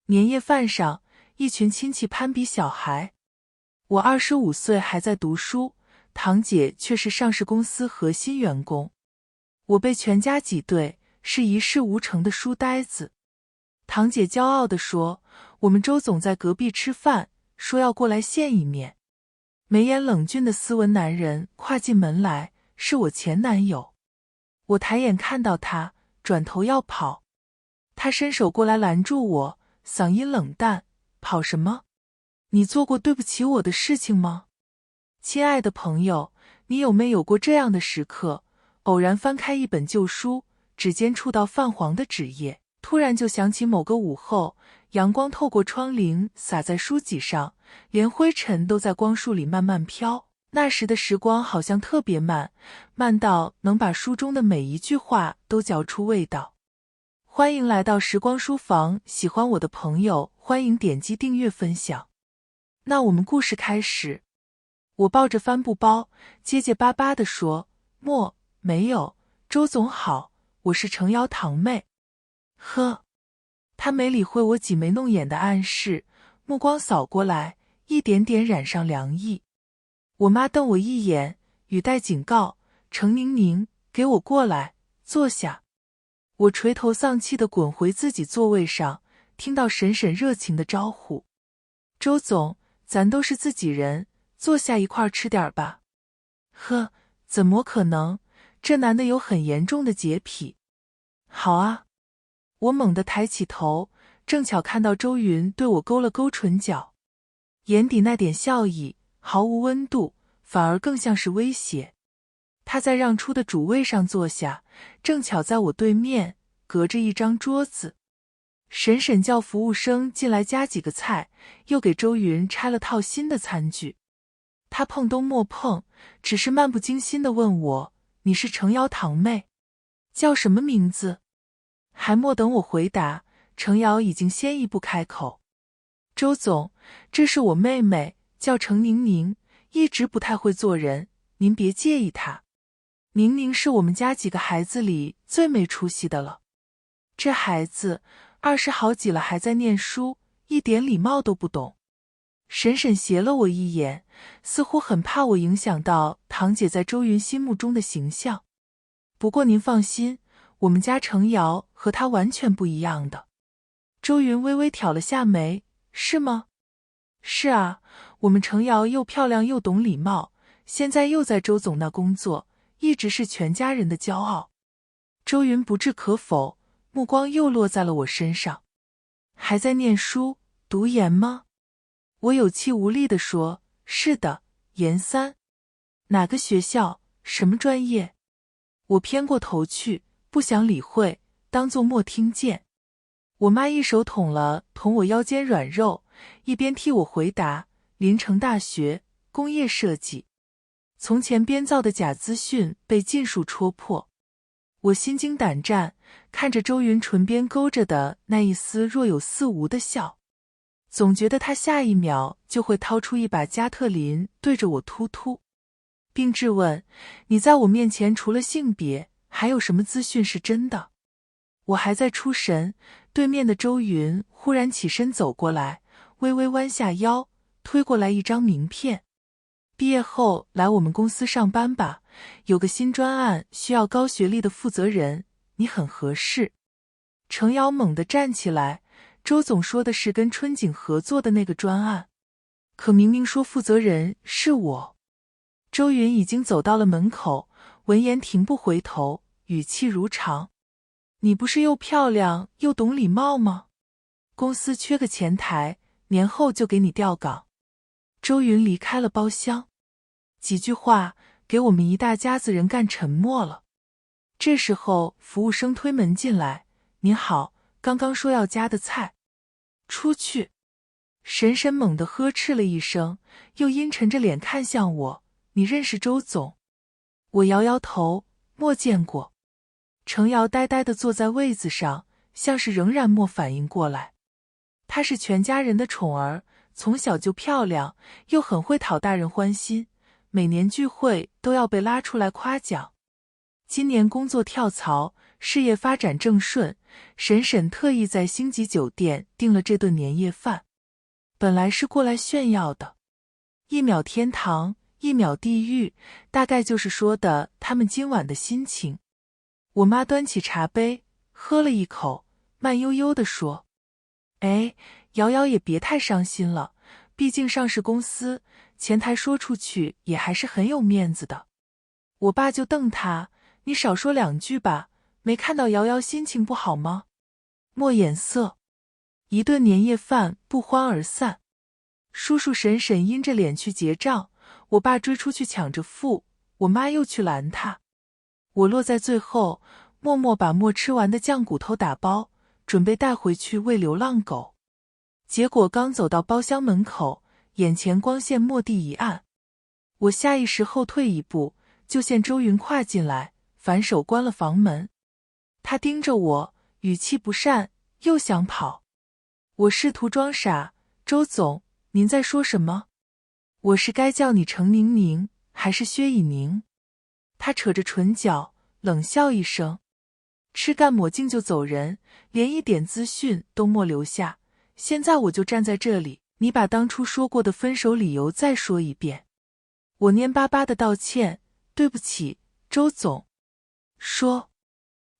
年夜饭上，一群亲戚攀比小孩。我25岁还在读书，堂姐却是上市公司核心员工。我被全家挤兑，是一事无成的书呆子。堂姐骄傲地说，我们周总在隔壁吃饭，说要过来见一面。眉眼冷峻的斯文男人跨进门来，是我前男友。我抬眼看到他，转头要跑。他伸手过来拦住我，嗓音冷淡，跑什么？你做过对不起我的事情吗？亲爱的朋友，你有没有过这样的时刻，偶然翻开一本旧书，指尖触到泛黄的纸页，突然就想起某个午后，阳光透过窗棂洒在书籍上，连灰尘都在光束里慢慢飘。那时的时光好像特别慢，慢到能把书中的每一句话都嚼出味道。欢迎来到时光书房，喜欢我的朋友欢迎点击订阅分享。那我们故事开始。我抱着帆布包，结结巴巴地说，没有，周总好，我是程瑶堂妹。呵，他没理会我挤眉弄眼的暗示，目光扫过来，一点点染上凉意。我妈瞪我一眼，语带警告，程宁宁，给我过来，坐下。我垂头丧气地滚回自己座位上，听到婶婶热情的招呼，周总，咱都是自己人，坐下一块儿吃点吧。呵，怎么可能？这男的有很严重的洁癖。好啊。我猛地抬起头，正巧看到周云对我勾了勾唇角，眼底那点笑意毫无温度，反而更像是威胁。他在让出的主位上坐下，正巧在我对面，隔着一张桌子。婶婶叫服务生进来加几个菜，又给周云拆了套新的餐具。他碰东莫碰，只是漫不经心地问我，你是程瑶堂妹？叫什么名字？还莫等我回答，程瑶已经先一步开口。周总，这是我妹妹，叫程宁宁，一直不太会做人，您别介意她。宁宁是我们家几个孩子里最没出息的了。这孩子20好几了还在念书，一点礼貌都不懂。婶婶斜了我一眼，似乎很怕我影响到堂姐在周云心目中的形象。不过您放心，我们家程瑶和她完全不一样的。周云微微挑了下眉，是吗？是啊，我们程瑶又漂亮又懂礼貌，现在又在周总那工作，一直是全家人的骄傲。周云不置可否，目光又落在了我身上。还在念书，读研吗？我有气无力地说，是的，研3。哪个学校？什么专业？我偏过头去，不想理会，当作没听见。我妈一手捅了捅我腰间软肉，一边替我回答，临城大学，工业设计。从前编造的假资讯被尽数戳破。我心惊胆战，看着周云唇边勾着的那一丝若有似无的笑，总觉得他下一秒就会掏出一把加特林对着我突突，并质问，你在我面前除了性别，还有什么资讯是真的？我还在出神，对面的周云忽然起身走过来，微微弯下腰，推过来一张名片。毕业后来我们公司上班吧，有个新专案需要高学历的负责人，你很合适。程瑶猛地站起来，周总说的是跟春景合作的那个专案，可明明说负责人是我。周云已经走到了门口，闻言停步回头，语气如常，你不是又漂亮又懂礼貌吗？公司缺个前台，年后就给你调岗。周云离开了包厢，几句话给我们一大家子人干沉默了。这时候服务生推门进来，您好，刚刚说要加的菜。出去。婶婶猛地呵斥了一声，又阴沉着脸看向我，你认识周总？我摇摇头，没见过。程瑶呆呆地坐在位子上，像是仍然没反应过来。她是全家人的宠儿，从小就漂亮，又很会讨大人欢心，每年聚会都要被拉出来夸奖。今年工作跳槽，事业发展正顺，婶婶特意在星级酒店订了这顿年夜饭，本来是过来炫耀的。一秒天堂，一秒地狱，大概就是说的他们今晚的心情。我妈端起茶杯，喝了一口，慢悠悠地说：“哎，瑶瑶也别太伤心了，毕竟上市公司，前台说出去也还是很有面子的。”我爸就瞪他：“你少说两句吧，没看到瑶瑶心情不好吗？”莫眼色。一顿年夜饭不欢而散。叔叔婶婶阴着脸去结账，我爸追出去抢着付，我妈又去拦他。我落在最后，默默把没吃完的酱骨头打包，准备带回去喂流浪狗。结果刚走到包厢门口，眼前光线蓦地一暗，我下意识后退一步，就见周云跨进来，反手关了房门。他盯着我，语气不善，又想跑。我试图装傻：“周总，您在说什么？我是该叫你程宁宁，还是薛以宁？”他扯着唇角，冷笑一声，吃干抹净就走人，连一点资讯都没留下。现在我就站在这里，你把当初说过的分手理由再说一遍。我蔫巴巴的道歉：“对不起，周总。”说：“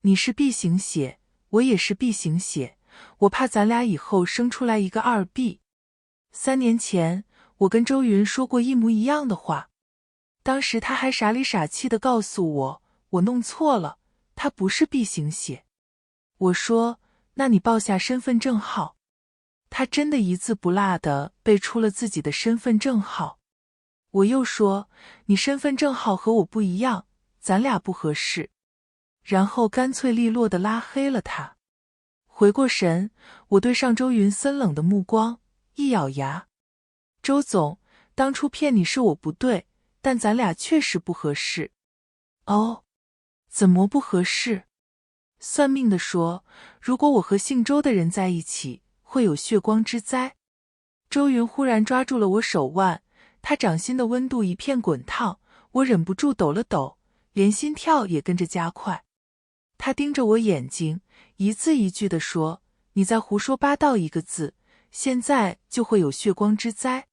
你是 B 型血，我也是 B 型血，我怕咱俩以后生出来一个二 B。3年前，我跟周云说过一模一样的话，当时他还傻里傻气地告诉我，我弄错了，他不是 B 型血。我说，那你报下身份证号。他真的一字不落地背出了自己的身份证号。我又说，你身份证号和我不一样，咱俩不合适。然后干脆利落地拉黑了他。回过神，我对上周云森冷的目光，一咬牙：“周总，当初骗你是我不对，但咱俩确实不合适。”“哦，怎么不合适？”“算命的说，如果我和姓周的人在一起，会有血光之灾。”周云忽然抓住了我手腕，他掌心的温度一片滚烫，我忍不住抖了抖，连心跳也跟着加快。他盯着我眼睛，一字一句地说：“你再胡说八道一个字，现在就会有血光之灾。”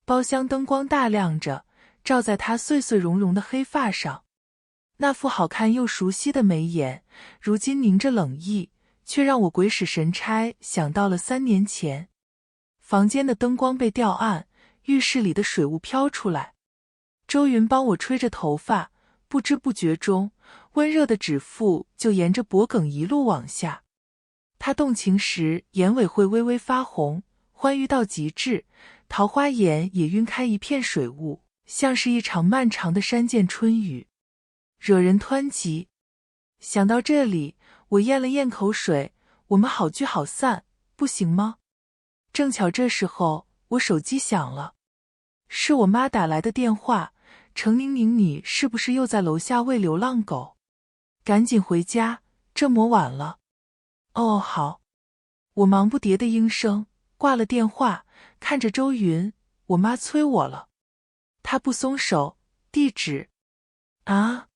包厢灯光大亮着，照在他碎碎融融的黑发上，那副好看又熟悉的眉眼，如今凝着冷意，却让我鬼使神差想到了3年前。房间的灯光被调暗，浴室里的水雾飘出来。周云帮我吹着头发，不知不觉中，温热的指腹就沿着脖颈一路往下。他动情时眼尾会微微发红，欢愉到极致，桃花眼也晕开一片水雾，像是一场漫长的山涧春雨，惹人湍急。想到这里，我咽了咽口水，我们好聚好散，不行吗？正巧这时候，我手机响了，是我妈打来的电话。程宁宁，你是不是又在楼下喂流浪狗？赶紧回家，这么晚了。哦，好。我忙不迭的应声，挂了电话，看着周云，我妈催我了。她不松手，地址。啊？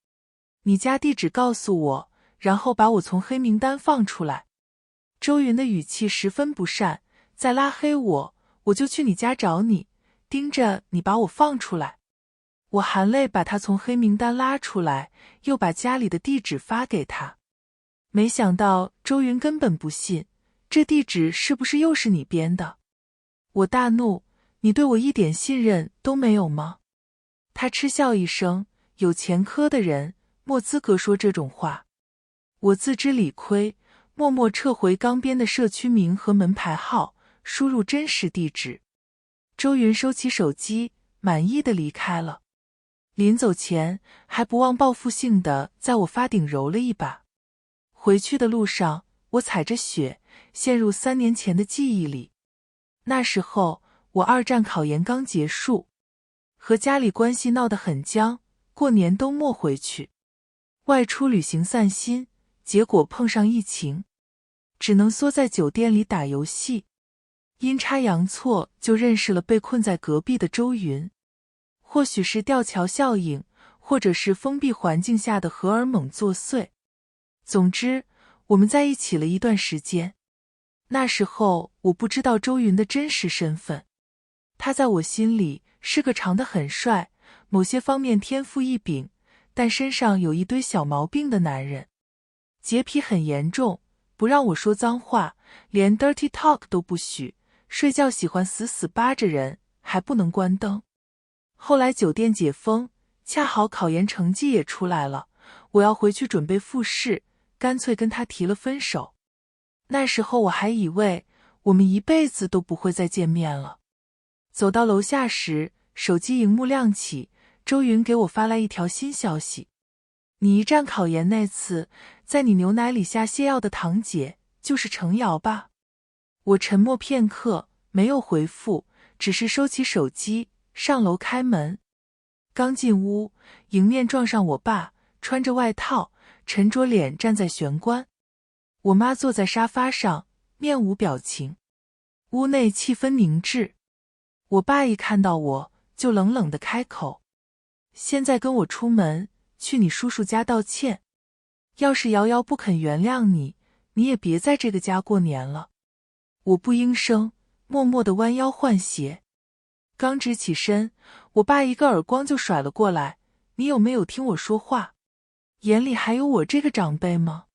你家地址告诉我，然后把我从黑名单放出来。周云的语气十分不善，再拉黑我，我就去你家找你，盯着你把我放出来。我含泪把他从黑名单拉出来，又把家里的地址发给他。没想到周云根本不信，这地址是不是又是你编的？我大怒，你对我一点信任都没有吗？他嗤笑一声，有前科的人没资格说这种话。我自知理亏，默默撤回刚编的社区名和门牌号，输入真实地址。周云收起手机，满意的离开了。临走前还不忘报复性的在我发顶揉了一把。回去的路上，我踩着雪，陷入3年前的记忆里。那时候我2战考研刚结束，和家里关系闹得很僵，过年都没回去。外出旅行散心，结果碰上疫情，只能缩在酒店里打游戏。阴差阳错就认识了被困在隔壁的周云。或许是吊桥效应，或者是封闭环境下的荷尔蒙作祟。总之，我们在一起了一段时间。那时候我不知道周云的真实身份，他在我心里是个长得很帅，某些方面天赋异禀，但身上有一堆小毛病的男人。洁癖很严重，不让我说脏话，连 dirty talk 都不许，睡觉喜欢死死扒着人，还不能关灯。后来酒店解封，恰好考研成绩也出来了，我要回去准备复试，干脆跟他提了分手。那时候我还以为我们一辈子都不会再见面了。走到楼下时，手机荧幕亮起，周云给我发来一条新消息：你一战考研那次，在你牛奶里下泻药的堂姐就是程瑶吧？我沉默片刻，没有回复，只是收起手机，上楼开门。刚进屋，迎面撞上我爸，穿着外套，沉着脸站在玄关。我妈坐在沙发上，面无表情。屋内气氛凝滞。我爸一看到我，就冷冷地开口：现在跟我出门，去你叔叔家道歉。要是瑶瑶不肯原谅你，你也别在这个家过年了。我不应声，默默地弯腰换鞋。刚直起身，我爸一个耳光就甩了过来：你有没有听我说话？眼里还有我这个长辈吗？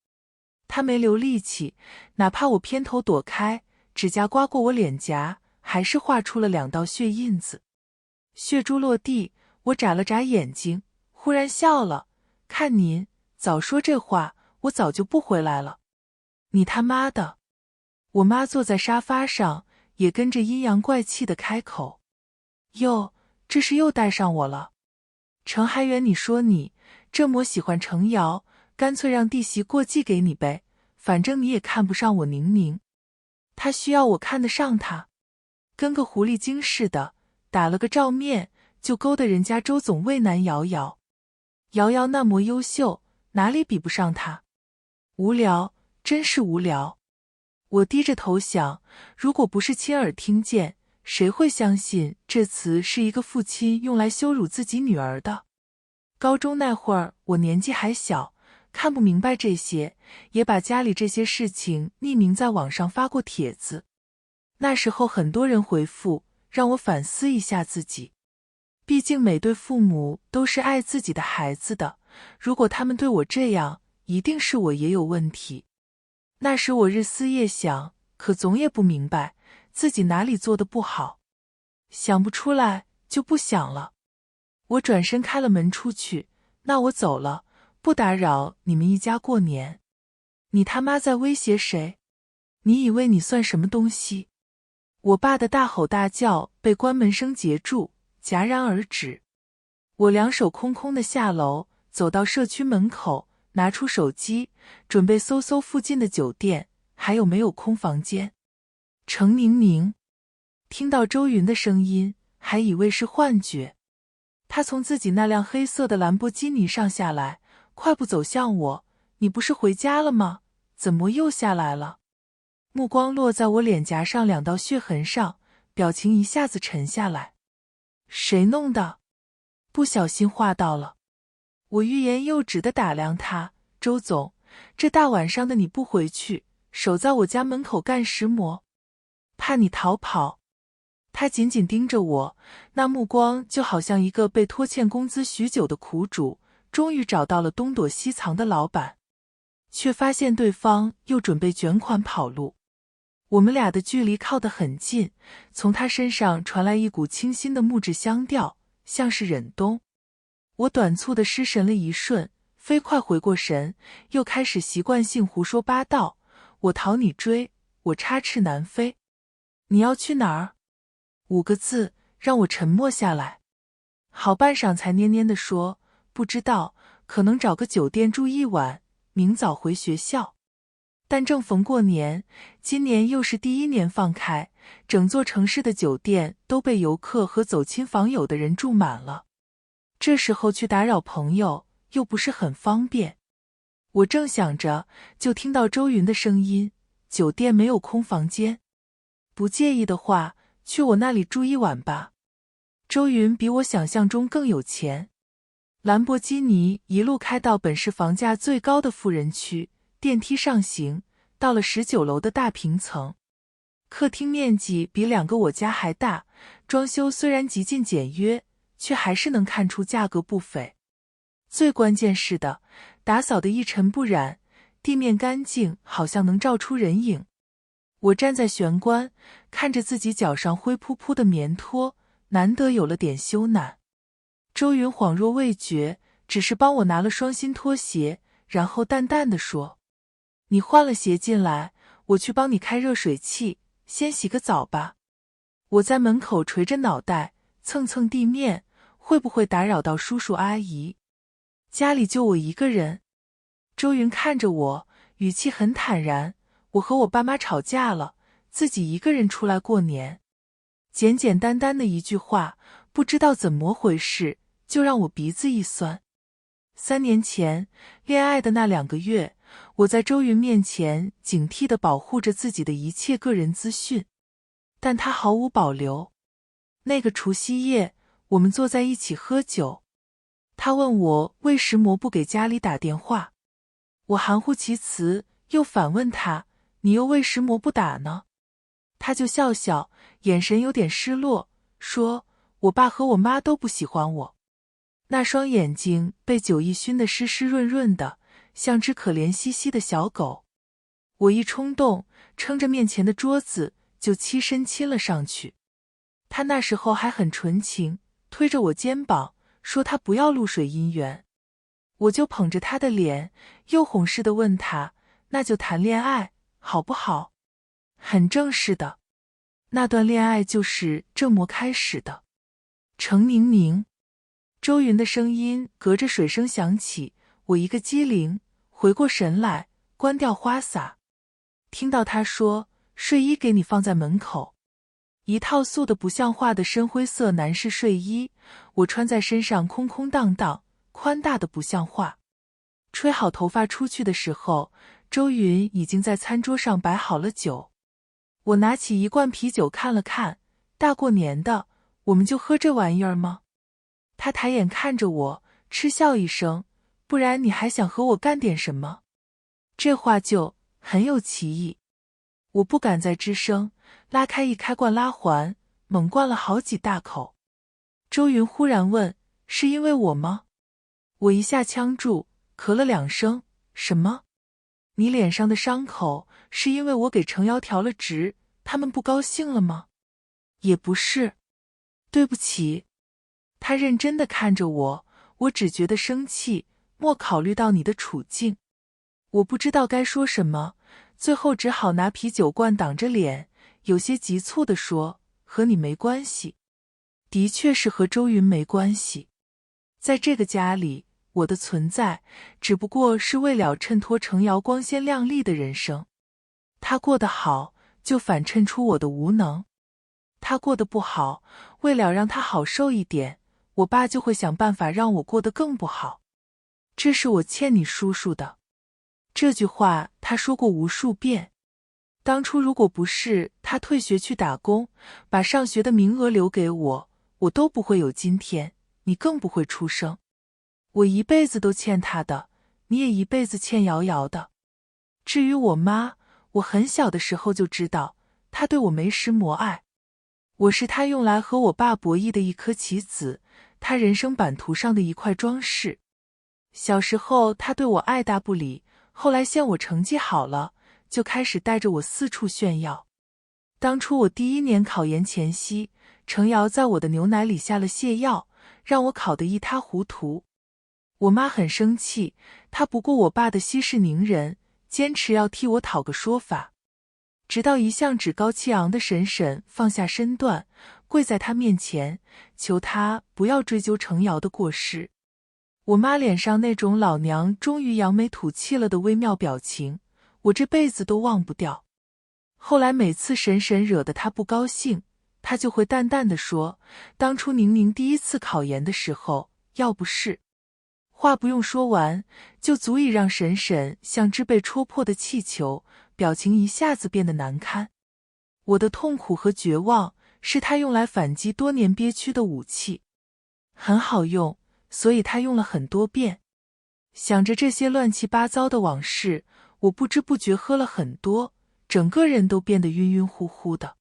他没留力气，哪怕我偏头躲开，指甲刮过我脸颊，还是画出了2道血印子。血珠落地，我眨了眨眼睛，忽然笑了：看您，早说这话，我早就不回来了。你他妈的！我妈坐在沙发上，也跟着阴阳怪气的开口：哟，这是又带上我了。程海远，你说你这么喜欢程瑶，干脆让弟媳过继给你呗，反正你也看不上我宁宁。他需要我看得上他？跟个狐狸精似的，打了个照面，就勾得人家周总畏难瑶瑶。瑶瑶那么优秀，哪里比不上他？无聊，真是无聊。我低着头想，如果不是亲耳听见，谁会相信这词是一个父亲用来羞辱自己女儿的？高中那会儿，我年纪还小，看不明白这些，也把家里这些事情匿名在网上发过帖子。那时候很多人回复，让我反思一下自己。毕竟每对父母都是爱自己的孩子的，如果他们对我这样，一定是我也有问题。那时我日思夜想，可总也不明白自己哪里做得不好。想不出来就不想了。我转身开了门出去，那我走了，不打扰你们一家过年。你他妈在威胁谁？你以为你算什么东西？我爸的大吼大叫被关门声截住，戛然而止。我两手空空的下楼，走到社区门口，拿出手机，准备搜搜附近的酒店，还有没有空房间。程宁宁，听到周云的声音，还以为是幻觉。他从自己那辆黑色的兰博基尼上下来，快步走向我：你不是回家了吗？怎么又下来了？目光落在我脸颊上2道血痕上，表情一下子沉下来。谁弄的？不小心划到了。我欲言又止地打量他：周总，这大晚上的你不回去，守在我家门口干什么？怕你逃跑。他紧紧盯着我，那目光就好像一个被拖欠工资许久的苦主，终于找到了东躲西藏的老板，却发现对方又准备卷款跑路。我们俩的距离靠得很近，从他身上传来一股清新的木质香调，像是忍冬。我短促地失神了一瞬，飞快回过神，又开始习惯性胡说八道：我逃你追，我插翅难飞。你要去哪儿？5个字让我沉默下来，好半晌才蔫蔫地说：不知道，可能找个酒店住1晚，明早回学校。但正逢过年，今年又是第1年放开，整座城市的酒店都被游客和走亲访友的人住满了。这时候去打扰朋友，又不是很方便。我正想着，就听到周云的声音：酒店没有空房间，不介意的话，去我那里住1晚吧。周云比我想象中更有钱，兰博基尼一路开到本市房价最高的富人区，电梯上行，到了19楼的大平层。客厅面积比2个我家还大，装修虽然极尽简约，却还是能看出价格不菲。最关键是的，打扫得一尘不染，地面干净，好像能照出人影。我站在玄关，看着自己脚上灰扑扑的棉拖，难得有了点羞赧。周云恍若未觉，只是帮我拿了双新拖鞋，然后淡淡地说：“你换了鞋进来，我去帮你开热水器，先洗个澡吧。”我在门口垂着脑袋，蹭蹭地面，会不会打扰到叔叔阿姨？家里就我一个人。周云看着我，语气很坦然：“我和我爸妈吵架了，自己一个人出来过年。”简简单单的一句话，不知道怎么回事，就让我鼻子一酸。3年前，恋爱的那2个月，我在周云面前警惕地保护着自己的一切个人资讯，但他毫无保留。那个除夕夜，我们坐在一起喝酒，他问我为什么不给家里打电话，我含糊其辞，又反问他：“你又为什么不打呢？”他就笑笑，眼神有点失落，说：“我爸和我妈都不喜欢我。”那双眼睛被酒意熏得湿湿润润的，像只可怜兮兮的小狗。我一冲动，撑着面前的桌子就欺身亲了上去。他那时候还很纯情，推着我肩膀说他不要露水姻缘。我就捧着他的脸，又哄似的问他：“那就谈恋爱，好不好？”很正式的。那段恋爱就是这么开始的。程宁宁。周云的声音隔着水声响起，我一个机灵，回过神来，关掉花洒。听到他说：“睡衣给你放在门口。”一套素的不像话的深灰色男士睡衣，我穿在身上空空荡荡，宽大的不像话。吹好头发出去的时候，周云已经在餐桌上摆好了酒。我拿起一罐啤酒看了看，大过年的，我们就喝这玩意儿吗？他抬眼看着我，嗤笑一声：“不然你还想和我干点什么？”这话就很有歧义。我不敢再吱声，拉开一开罐拉环，猛灌了好几大口。周云忽然问：“是因为我吗？”我一下呛住，咳了2声：“什么？你脸上的伤口是因为我给程瑶调了职，他们不高兴了吗？”也不是。对不起。他认真地看着我，我只觉得生气，莫考虑到你的处境。我不知道该说什么，最后只好拿啤酒罐挡着脸，有些急促地说：“和你没关系。”的确是和周云没关系。在这个家里，我的存在只不过是为了衬托程瑶光鲜亮丽的人生。他过得好，就反衬出我的无能；他过得不好，为了让他好受一点，我爸就会想办法让我过得更不好。这是我欠你叔叔的。这句话他说过无数遍。当初如果不是他退学去打工，把上学的名额留给我，我都不会有今天，你更不会出生。我一辈子都欠他的，你也一辈子欠瑶瑶的。至于我妈，我很小的时候就知道，她对我没时磨爱。我是她用来和我爸博弈的一颗棋子，她人生版图上的一块装饰。小时候她对我爱答不理，后来见我成绩好了，就开始带着我四处炫耀。当初我第1年考研前夕，程瑶在我的牛奶里下了泻药，让我考得一塌糊涂。我妈很生气，她不顾我爸的息事宁人，坚持要替我讨个说法。直到一向趾高气昂的婶婶放下身段，跪在她面前，求她不要追究程瑶的过失。我妈脸上那种老娘终于扬眉吐气了的微妙表情，我这辈子都忘不掉。后来每次婶婶惹得她不高兴，她就会淡淡地说：“当初宁宁第1次考研的时候，要不是……”话不用说完，就足以让婶婶像只被戳破的气球，表情一下子变得难堪。我的痛苦和绝望是她用来反击多年憋屈的武器，很好用，所以她用了很多遍。想着这些乱七八糟的往事，我不知不觉喝了很多，整个人都变得晕晕乎乎的。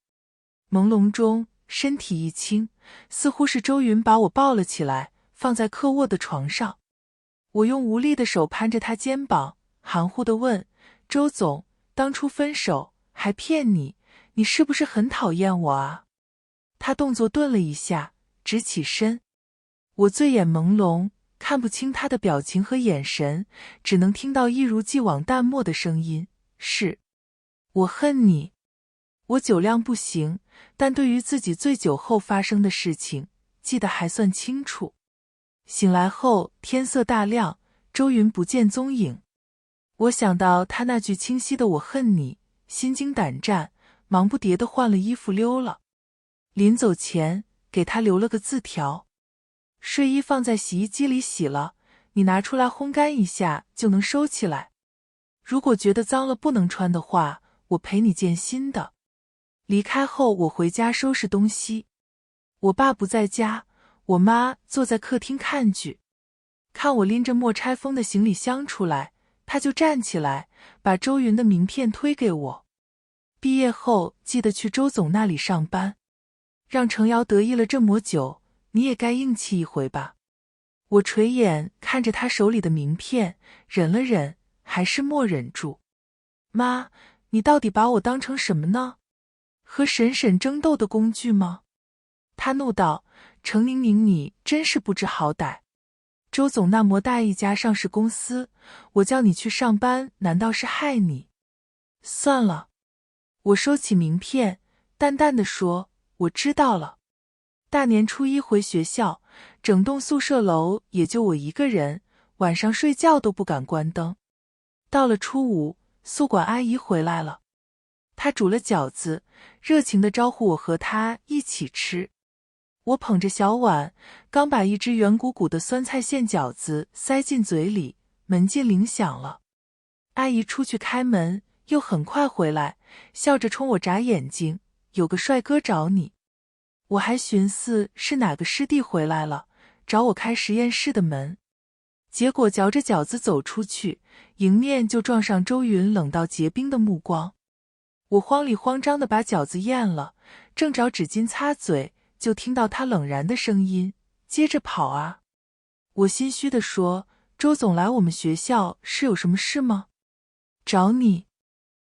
朦胧中，身体一轻，似乎是周云把我抱了起来，放在客卧的床上。我用无力的手攀着他肩膀，含糊地问：周总，当初分手还骗你，你是不是很讨厌我啊？他动作顿了一下，直起身。我醉眼朦胧，看不清他的表情和眼神，只能听到一如既往淡漠的声音：是，我恨你。我酒量不行，但对于自己醉酒后发生的事情，记得还算清楚。醒来后，天色大亮，周云不见踪影。我想到他那句清晰的“我恨你”，心惊胆战，忙不迭地换了衣服溜了。临走前，给他留了个字条：睡衣放在洗衣机里洗了，你拿出来烘干一下就能收起来。如果觉得脏了不能穿的话，我赔你件新的。离开后，我回家收拾东西。我爸不在家，我妈坐在客厅看剧。看我拎着莫拆封的行李箱出来，她就站起来，把周云的名片推给我。毕业后记得去周总那里上班。让程瑶得意了这么久，你也该硬气一回吧。我垂眼看着他手里的名片，忍了忍，还是默忍住。妈，你到底把我当成什么呢？和婶婶争斗的工具吗？他怒道：程宁宁，你真是不知好歹。周总那么大一家上市公司，我叫你去上班，难道是害你？算了。我收起名片，淡淡的说：我知道了。大年初一回学校，整栋宿舍楼也就我一个人，晚上睡觉都不敢关灯。到了初五，宿管阿姨回来了，她煮了饺子，热情地招呼我和她一起吃。我捧着小碗，刚把一只圆鼓鼓的酸菜馅饺子塞进嘴里，门禁铃响了。阿姨出去开门，又很快回来，笑着冲我眨眼睛：有个帅哥找你。我还寻思是哪个师弟回来了，找我开实验室的门。结果嚼着饺子走出去，迎面就撞上周云冷到结冰的目光。我慌里慌张地把饺子咽了，正找纸巾擦嘴，就听到他冷然的声音：接着跑啊！我心虚地说：周总来我们学校是有什么事吗？找你。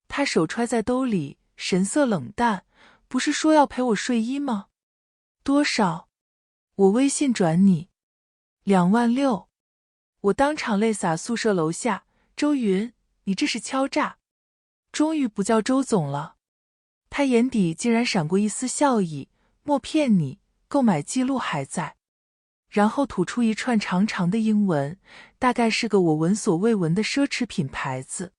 他手揣在兜里，神色冷淡：不是说要赔我睡衣吗？多少？我微信转你。26000。我当场泪洒宿舍楼下。周云，你这是敲诈！终于不叫周总了。他眼底竟然闪过一丝笑意：莫骗你，购买记录还在。然后吐出一串长长的英文，大概是个我闻所未闻的奢侈品牌子。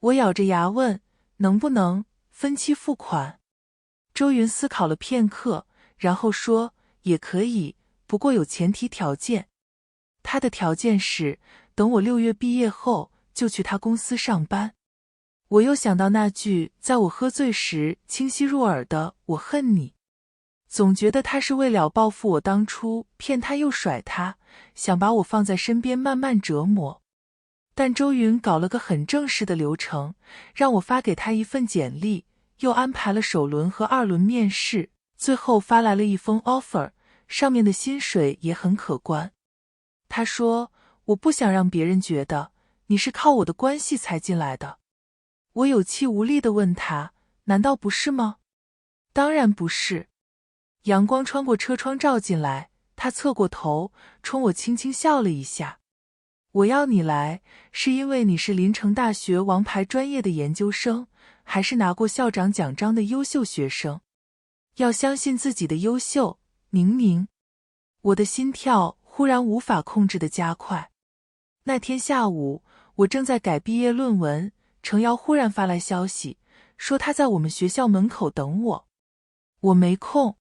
我咬着牙问：能不能分期付款？周云思考了片刻，然后说：也可以，不过有前提条件。他的条件是等我6月毕业后就去他公司上班。我又想到那句在我喝醉时清晰入耳的我恨你，总觉得他是为了报复我当初骗他又甩他，想把我放在身边慢慢折磨。但周云搞了个很正式的流程，让我发给他一份简历，又安排了首轮和2轮面试，最后发来了一封 offer， 上面的薪水也很可观。他说：我不想让别人觉得你是靠我的关系才进来的。我有气无力地问他：难道不是吗？当然不是。阳光穿过车窗照进来，他侧过头，冲我轻轻笑了一下。我要你来，是因为你是临城大学王牌专业的研究生，还是拿过校长奖章的优秀学生？要相信自己的优秀，宁宁。我的心跳忽然无法控制地加快。那天下午，我正在改毕业论文，程瑶忽然发来消息，说她在我们学校门口等我。我没空。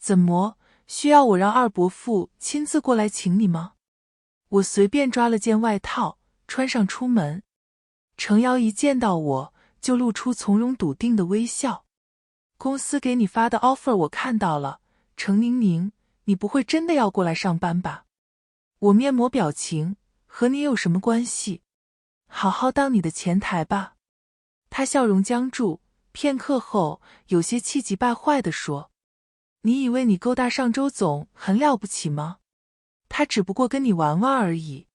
怎么，需要我让二伯父亲自过来请你吗？我随便抓了件外套，穿上出门。程瑶一见到我，就露出从容笃定的微笑。公司给你发的 offer 我看到了，程宁宁，你不会真的要过来上班吧？我面膜表情：和你有什么关系？好好当你的前台吧。他笑容僵住，片刻后有些气急败坏地说：你以为你勾搭上周总很了不起吗？他只不过跟你玩玩而已。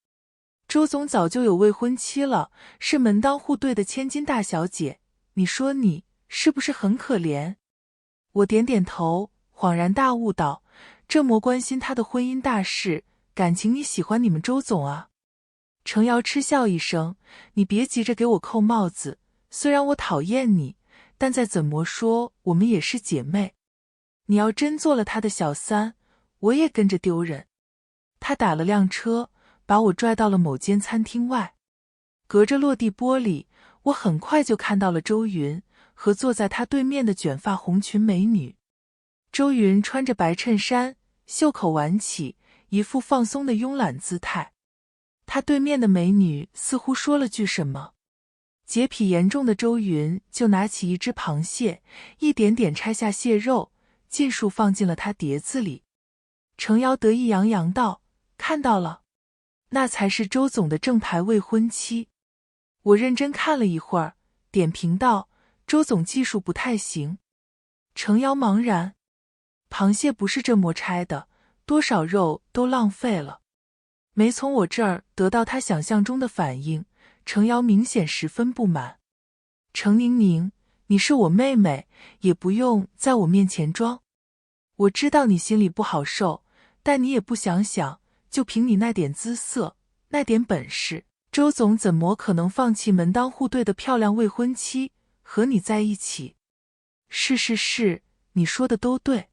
周总早就有未婚妻了，是门当户对的千金大小姐，你说你是不是很可怜？我点点头，恍然大悟道：这么关心他的婚姻大事，感情你喜欢你们周总啊？程瑶嗤笑一声：你别急着给我扣帽子，虽然我讨厌你，但再怎么说我们也是姐妹。你要真做了他的小三，我也跟着丢人。他打了辆车，把我拽到了某间餐厅外。隔着落地玻璃，我很快就看到了周云和坐在他对面的卷发红裙美女。周云穿着白衬衫，袖口挽起，一副放松的慵懒姿态。他对面的美女似乎说了句什么，洁癖严重的周云就拿起一只螃蟹，一点点拆下蟹肉，尽数放进了他碟子里。程瑶得意洋洋道：看到了，那才是周总的正牌未婚妻。我认真看了一会儿，点评道：周总技术不太行。程瑶茫然：螃蟹不是这么拆的，多少肉都浪费了。没从我这儿得到他想象中的反应，程瑶明显十分不满。程宁宁，你是我妹妹，也不用在我面前装。我知道你心里不好受，但你也不想想，就凭你那点姿色，那点本事，周总怎么可能放弃门当户对的漂亮未婚妻，和你在一起？是，你说的都对。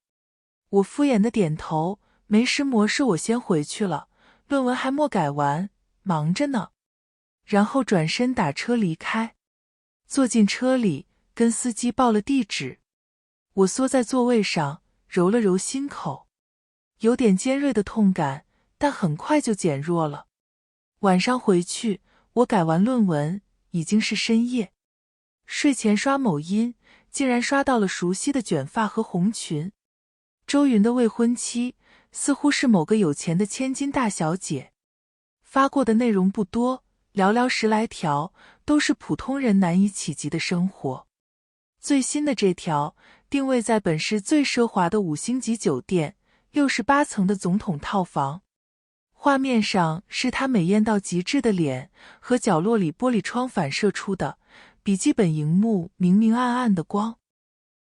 我敷衍的点头，没时模式我先回去了，论文还没改完，忙着呢。然后转身打车离开。坐进车里，跟司机报了地址。我缩在座位上，揉了揉心口，有点尖锐的痛感，但很快就减弱了。晚上回去，我改完论文，已经是深夜。睡前刷某音，竟然刷到了熟悉的卷发和红裙。周云的未婚妻，似乎是某个有钱的千金大小姐。发过的内容不多，寥寥10来条，都是普通人难以企及的生活。最新的这条定位在本市最奢华的5星级酒店，68层的总统套房。画面上是她美艳到极致的脸和角落里玻璃窗反射出的笔记本荧幕明明暗暗的光，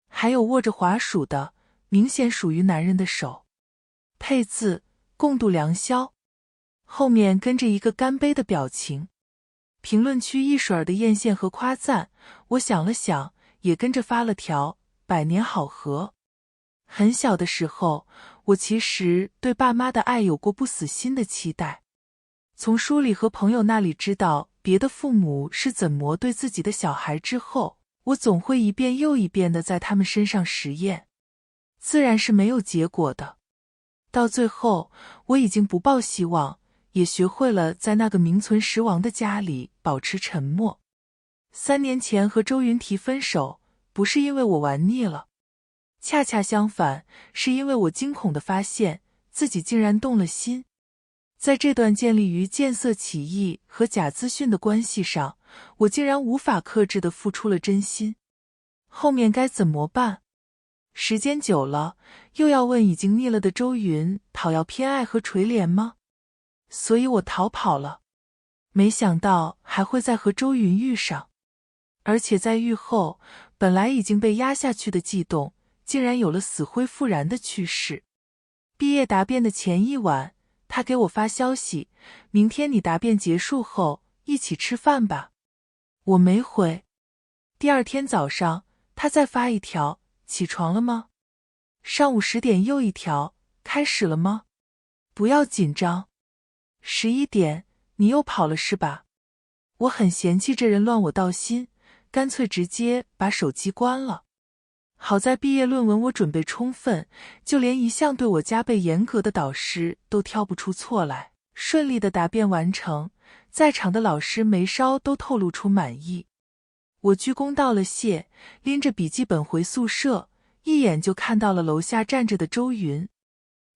还有握着滑鼠的明显属于男人的手。配字：共度良宵。后面跟着一个干杯的表情。评论区一水儿的艳羡和夸赞，我想了想，也跟着发了条百年好合。很小的时候，我其实对爸妈的爱有过不死心的期待。从书里和朋友那里知道别的父母是怎么对自己的小孩之后，我总会一遍又一遍地在他们身上实验，自然是没有结果的。到最后，我已经不抱希望，也学会了在那个名存实亡的家里保持沉默。3年前和周云提分手，不是因为我玩腻了，恰恰相反，是因为我惊恐地发现自己竟然动了心。在这段建立于见色起意和假资讯的关系上，我竟然无法克制地付出了真心。后面该怎么办？时间久了，又要问已经腻了的周云讨要偏爱和垂怜吗？所以我逃跑了，没想到还会再和周云遇上。而且在遇后，本来已经被压下去的悸动，竟然有了死灰复燃的趋势。毕业答辩的前一晚，他给我发消息，明天你答辩结束后一起吃饭吧。我没回。第二天早上，他再发一条，起床了吗？上午10点又一条，开始了吗？不要紧张。11点，你又跑了是吧？我很嫌弃这人乱我道心，干脆直接把手机关了。好在毕业论文我准备充分，就连一向对我加倍严格的导师都挑不出错来，顺利的答辩完成，在场的老师眉梢都透露出满意。我鞠躬道了谢，拎着笔记本回宿舍，一眼就看到了楼下站着的周云。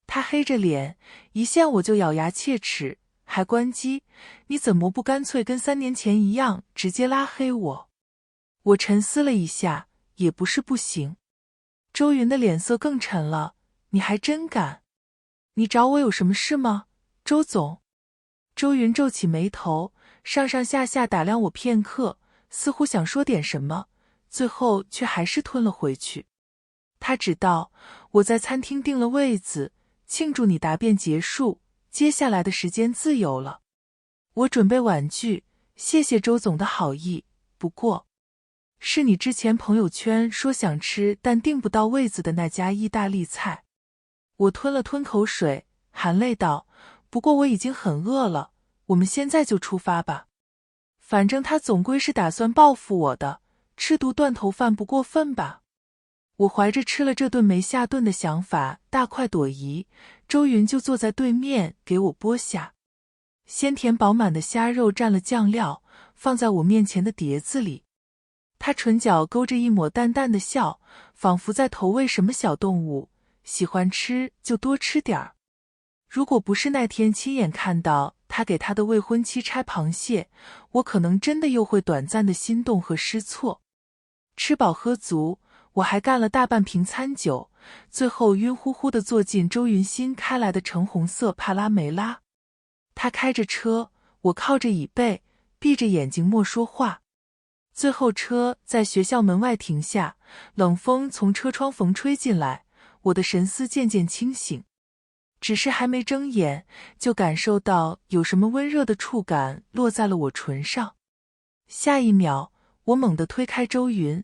他黑着脸，一见我就咬牙切齿，还关机，你怎么不干脆跟3年前一样直接拉黑我？我沉思了一下，也不是不行。周云的脸色更沉了，你还真敢？你找我有什么事吗，周总？周云皱起眉头，上上下下打量我片刻，似乎想说点什么，最后却还是吞了回去。他只道我在餐厅订了位子，庆祝你答辩结束，接下来的时间自由了。我准备婉拒，谢谢周总的好意，不过是你之前朋友圈说想吃但订不到位子的那家意大利菜。我吞了吞口水，含泪道，不过我已经很饿了，我们现在就出发吧。反正他总归是打算报复我的，吃顿断头饭不过分吧。我怀着吃了这顿没下顿的想法，大快朵颐，周云就坐在对面给我剥虾。鲜甜饱满的虾肉蘸了酱料，放在我面前的碟子里。他唇角勾着一抹淡淡的笑，仿佛在投喂什么小动物，喜欢吃就多吃点儿。如果不是那天亲眼看到他给他的未婚妻拆螃蟹，我可能真的又会短暂的心动和失措。吃饱喝足，我还干了大半瓶餐酒，最后晕乎乎地坐进周云新开来的橙红色帕拉梅拉。他开着车，我靠着椅背，闭着眼睛默说话。最后车在学校门外停下，冷风从车窗缝吹进来，我的神思渐渐清醒。只是还没睁眼，就感受到有什么温热的触感落在了我唇上。下一秒，我猛地推开周云。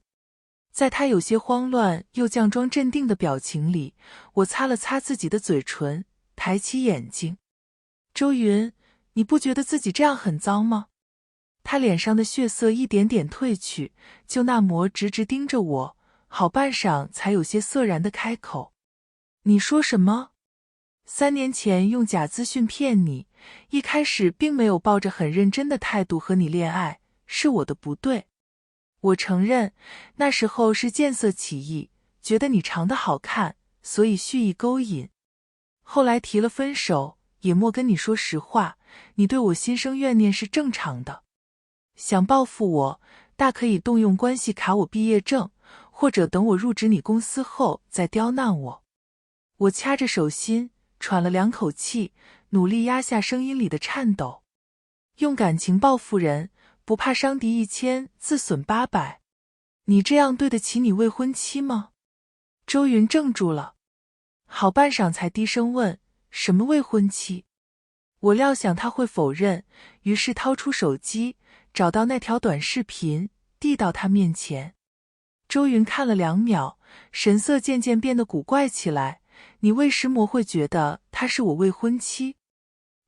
在他有些慌乱又佯装镇定的表情里，我擦了擦自己的嘴唇，抬起眼睛。周云，你不觉得自己这样很脏吗？他脸上的血色一点点褪去，就那模直直盯着我，好半晌才有些涩然地开口。你说什么？3年前用假资讯骗你，一开始并没有抱着很认真的态度和你恋爱，是我的不对。我承认，那时候是见色起意，觉得你长得好看，所以蓄意勾引。后来提了分手，也莫跟你说实话，你对我心生怨念是正常的。想报复我，大可以动用关系卡我毕业证，或者等我入职你公司后再刁难我。我掐着手心，喘了2口气，努力压下声音里的颤抖。用感情报复人，不怕伤敌1000，自损800。你这样对得起你未婚妻吗？周云怔住了，好半晌才低声问，什么未婚妻？我料想他会否认，于是掏出手机，找到那条短视频，递到他面前。周云看了2秒，神色渐渐变得古怪起来，你为什么会觉得她是我未婚妻？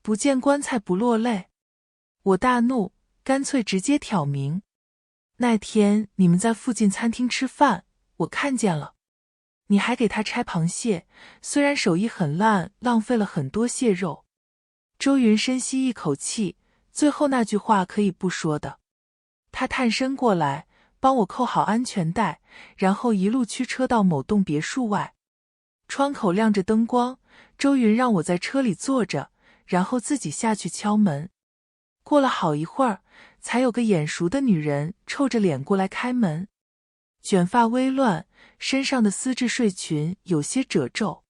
不见棺材不落泪。我大怒，干脆直接挑明。那天你们在附近餐厅吃饭，我看见了。你还给他拆螃蟹，虽然手艺很烂，浪费了很多蟹肉。周云深吸一口气，最后那句话可以不说的。他探身过来，帮我扣好安全带，然后一路驱车到某栋别墅外。窗口亮着灯光，周云让我在车里坐着，然后自己下去敲门。过了好一会儿，才有个眼熟的女人臭着脸过来开门，卷发微乱，身上的丝质睡裙有些褶皱，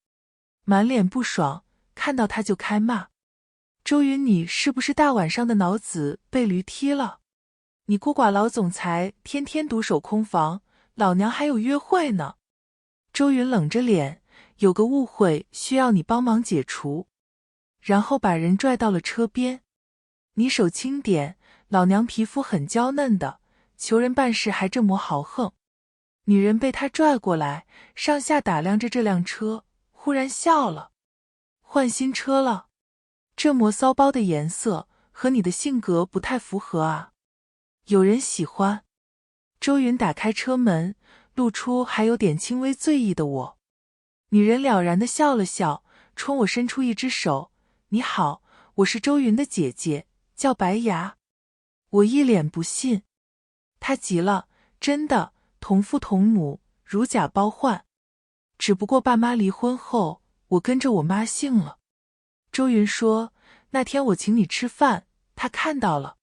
满脸不爽，看到她就开骂。周云，你是不是大晚上的脑子被驴踢了？你孤寡老总裁天天独守空房，老娘还有约会呢。周云冷着脸，有个误会需要你帮忙解除。然后把人拽到了车边。你手轻点，老娘皮肤很娇嫩的，求人办事还这么豪横。女人被他拽过来，上下打量着这辆车，忽然笑了。换新车了？这磨骚包的颜色和你的性格不太符合啊。有人喜欢。周云打开车门，露出还有点轻微醉意的我。女人了然地笑了笑，冲我伸出一只手。你好，我是周云的姐姐，叫白牙。我一脸不信。她急了，真的，同父同母，如假包换。只不过爸妈离婚后，我跟着我妈姓了。周云说，那天我请你吃饭，他看到了。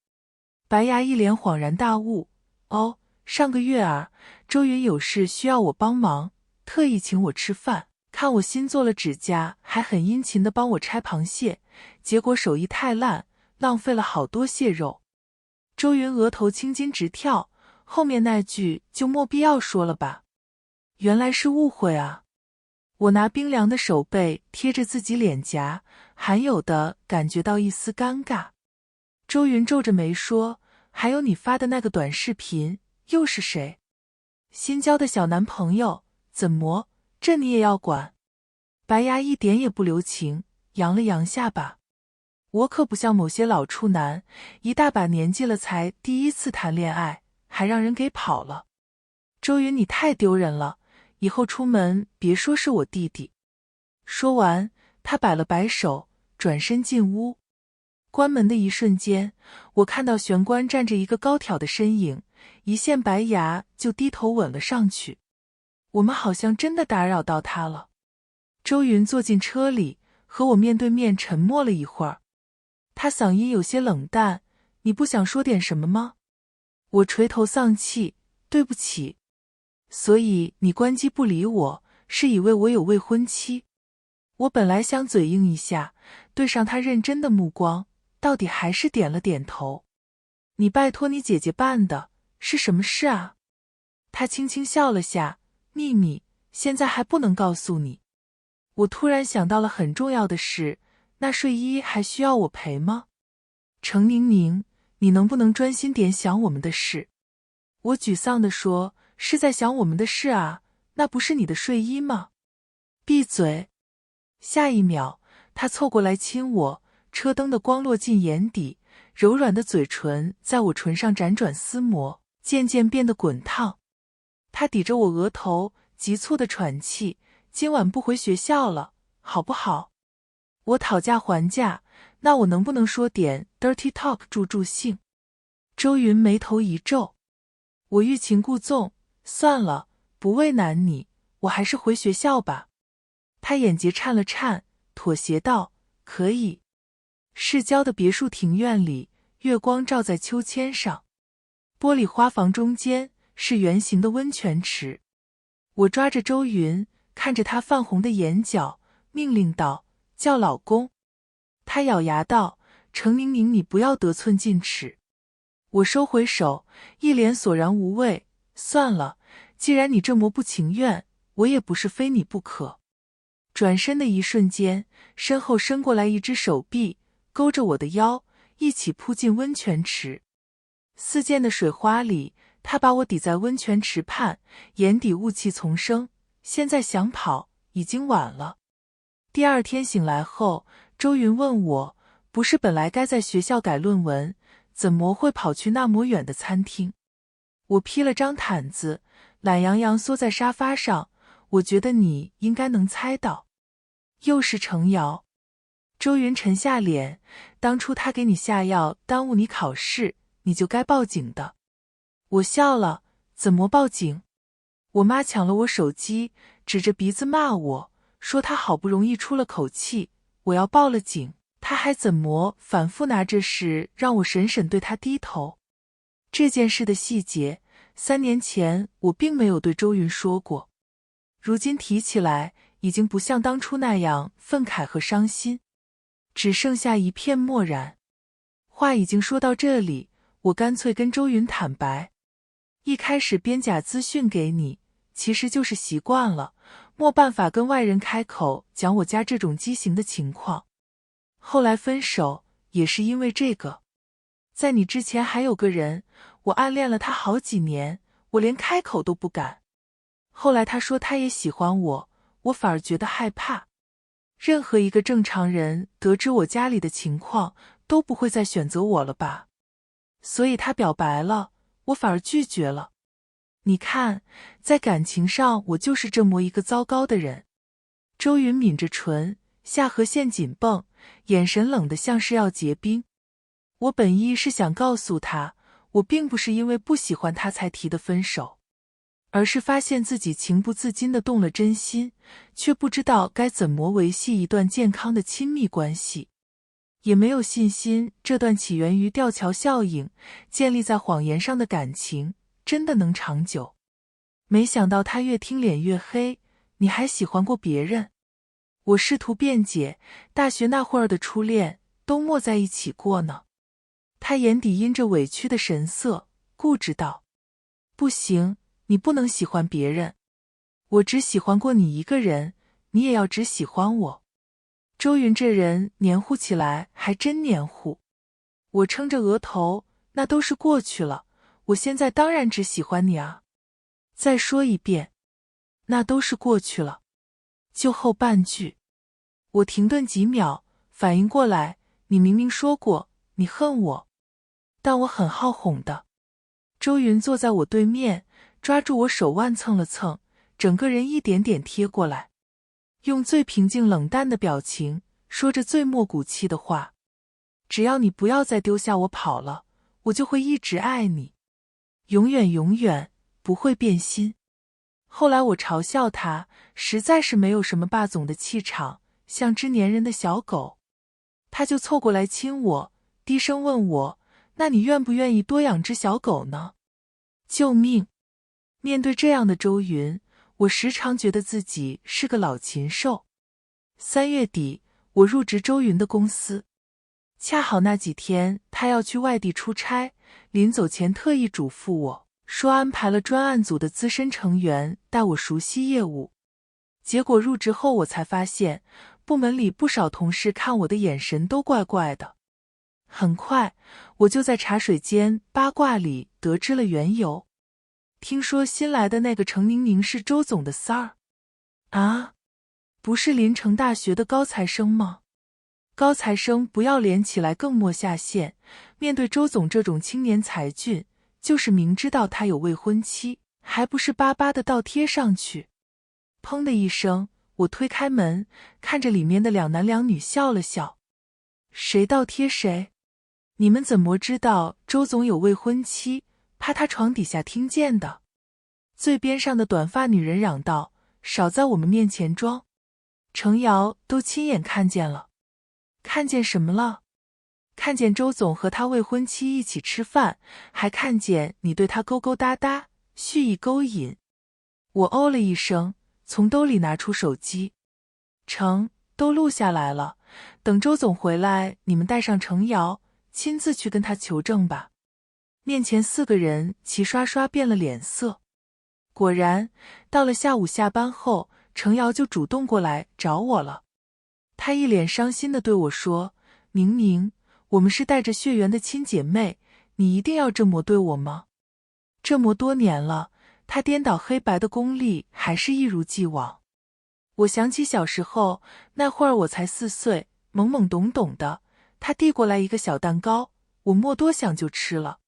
白牙一脸恍然大悟，哦，上个月啊，周云有事需要我帮忙，特意请我吃饭，看我新做了指甲，还很殷勤地帮我拆螃蟹，结果手艺太烂，浪费了好多蟹肉。周云额头青筋直跳，后面那句就没必要说了吧。原来是误会啊。我拿冰凉的手背贴着自己脸颊，罕有的感觉到一丝尴尬。周云皱着眉说，还有你发的那个短视频，又是谁？新交的小男朋友？怎么，这你也要管？白牙一点也不留情，扬了扬下巴。我可不像某些老处男，一大把年纪了才第一次谈恋爱，还让人给跑了。周云，你太丢人了，以后出门别说是我弟弟。说完，他摆了摆手，转身进屋。关门的一瞬间，我看到玄关站着一个高挑的身影，一现白牙就低头吻了上去。我们好像真的打扰到他了。周云坐进车里，和我面对面沉默了一会儿。他嗓音有些冷淡，你不想说点什么吗？我垂头丧气，对不起。所以你关机不理我，是以为我有未婚妻？我本来想嘴硬一下，对上他认真的目光，到底还是点了点头。你拜托你姐姐办的，是什么事啊？他轻轻笑了下，秘密，现在还不能告诉你。我突然想到了很重要的事，那睡衣还需要我赔吗？程宁宁，你能不能专心点想我们的事？我沮丧地说，是在想我们的事啊，那不是你的睡衣吗？闭嘴！下一秒，他凑过来亲我，车灯的光落进眼底，柔软的嘴唇在我唇上辗转撕磨，渐渐变得滚烫。他抵着我额头，急促地喘气，今晚不回学校了，好不好？我讨价还价，那我能不能说点 dirty talk 助助兴？周云眉头一皱，我欲擒故纵，算了，不为难你，我还是回学校吧。他眼睫颤了颤，妥协道，可以。市郊的别墅庭院里，月光照在秋千上，玻璃花房中间是圆形的温泉池。我抓着周云，看着他泛红的眼角，命令道，叫老公。他咬牙道，程宁宁，你不要得寸进尺。我收回手，一脸索然无味，算了，既然你这么不情愿，我也不是非你不可。转身的一瞬间，身后伸过来一只手臂，勾着我的腰，一起扑进温泉池。四溅的水花里，他把我抵在温泉池畔，眼底雾气丛生，现在想跑，已经晚了。第二天醒来后，周云问我，不是本来该在学校改论文，怎么会跑去那么远的餐厅？我披了张毯子，懒洋洋缩在沙发上，我觉得你应该能猜到。又是程瑶。周云沉下脸，当初他给你下药耽误你考试，你就该报警的。我笑了，怎么报警？我妈抢了我手机，指着鼻子骂我，说她好不容易出了口气，我要报了警，她还怎么反复拿这事让我审审对她低头。这件事的细节，3年前我并没有对周云说过，如今提起来，已经不像当初那样愤慨和伤心，只剩下一片漠然。话已经说到这里，我干脆跟周云坦白，一开始编假资讯给你，其实就是习惯了，没办法跟外人开口讲我家这种畸形的情况。后来分手也是因为这个。在你之前还有个人，我暗恋了他好几年，我连开口都不敢。后来他说他也喜欢我，我反而觉得害怕。任何一个正常人得知我家里的情况，都不会再选择我了吧？所以他表白了，我反而拒绝了。你看，在感情上我就是这么一个糟糕的人。周云抿着唇，下颌线紧绷，眼神冷得像是要结冰。我本意是想告诉他，我并不是因为不喜欢他才提的分手，而是发现自己情不自禁地动了真心，却不知道该怎么维系一段健康的亲密关系。也没有信心这段起源于吊桥效应、建立在谎言上的感情真的能长久。没想到他越听脸越黑，你还喜欢过别人？我试图辩解，大学那会儿的初恋都没在一起过呢。他眼底阴着委屈的神色，固执道：不行，你不能喜欢别人，我只喜欢过你一个人，你也要只喜欢我。周云这人黏糊起来还真黏糊。我撑着额头，那都是过去了，我现在当然只喜欢你啊。再说一遍，那都是过去了。就后半句，我停顿几秒，反应过来，你明明说过你恨我，但我很好哄的。周云坐在我对面，抓住我手腕蹭了蹭，整个人一点点贴过来，用最平静冷淡的表情说着最没骨气的话：只要你不要再丢下我跑了，我就会一直爱你，永远永远不会变心。后来我嘲笑他实在是没有什么霸总的气场，像只粘人的小狗。他就凑过来亲我，低声问我：那你愿不愿意多养只小狗呢？救命！面对这样的周云，我时常觉得自己是个老禽兽。3月底，我入职周云的公司，恰好那几天他要去外地出差，临走前特意嘱咐我说安排了专案组的资深成员带我熟悉业务。结果入职后我才发现，部门里不少同事看我的眼神都怪怪的。很快，我就在茶水间八卦里得知了缘由。听说新来的那个程宁宁是周总的三儿。啊，不是临城大学的高材生吗？高材生不要脸起来更没下限，面对周总这种青年才俊，就是明知道他有未婚妻，还不是巴巴的倒贴上去。砰的一声，我推开门，看着里面的两男两女笑了笑。谁倒贴谁？你们怎么知道周总有未婚妻？怕他床底下听见的。最边上的短发女人嚷道：少在我们面前装。程瑶都亲眼看见了。看见什么了？看见周总和他未婚妻一起吃饭，还看见你对他勾勾搭搭，蓄意勾引。我哦了一声，从兜里拿出手机。成，都录下来了，等周总回来，你们带上程瑶，亲自去跟他求证吧。面前4个人齐刷刷变了脸色。果然，到了下午下班后，程瑶就主动过来找我了。她一脸伤心地对我说：宁宁，我们是带着血缘的亲姐妹，你一定要这么对我吗？这么多年了，她颠倒黑白的功力还是一如既往。我想起小时候，那会儿我才4岁，懵懵懂懂的，她递过来一个小蛋糕，我没多想就吃了。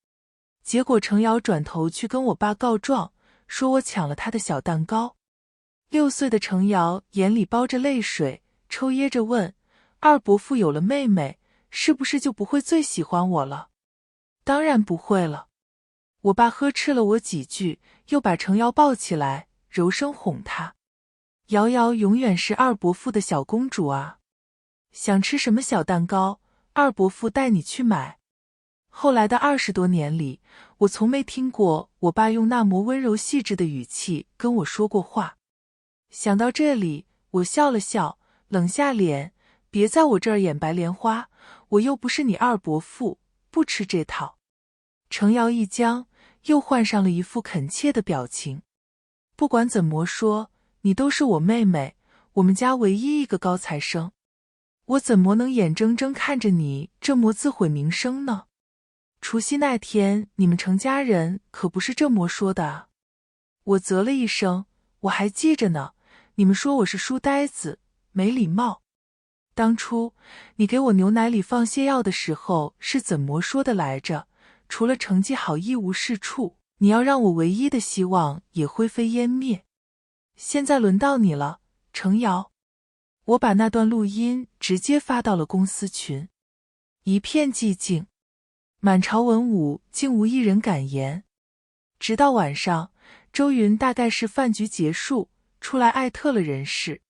结果程瑶转头去跟我爸告状，说我抢了他的小蛋糕。6岁的程瑶眼里包着泪水，抽噎着问：二伯父有了妹妹，是不是就不会最喜欢我了？当然不会了。我爸呵斥了我几句，又把程瑶抱起来，柔声哄她：瑶瑶永远是二伯父的小公主啊，想吃什么小蛋糕，二伯父带你去买。后来的20多年里，我从没听过我爸用那么温柔细致的语气跟我说过话。想到这里，我笑了笑，冷下脸：别在我这儿演白莲花，我又不是你二伯父，不吃这套。程瑶一僵，又换上了一副恳切的表情：不管怎么说，你都是我妹妹，我们家唯一一个高材生，我怎么能眼睁睁看着你这么自毁名声呢？除夕那天，你们程家人可不是这么说的啊。我啧了一声，我还记着呢，你们说我是书呆子，没礼貌。当初你给我牛奶里放泻药的时候是怎么说的来着？除了成绩好一无是处，你要让我唯一的希望也灰飞烟灭。现在轮到你了，程瑶。我把那段录音直接发到了公司群。一片寂静，满朝文武竟无一人敢言。直到晚上，周云大概是饭局结束，出来艾特了人事：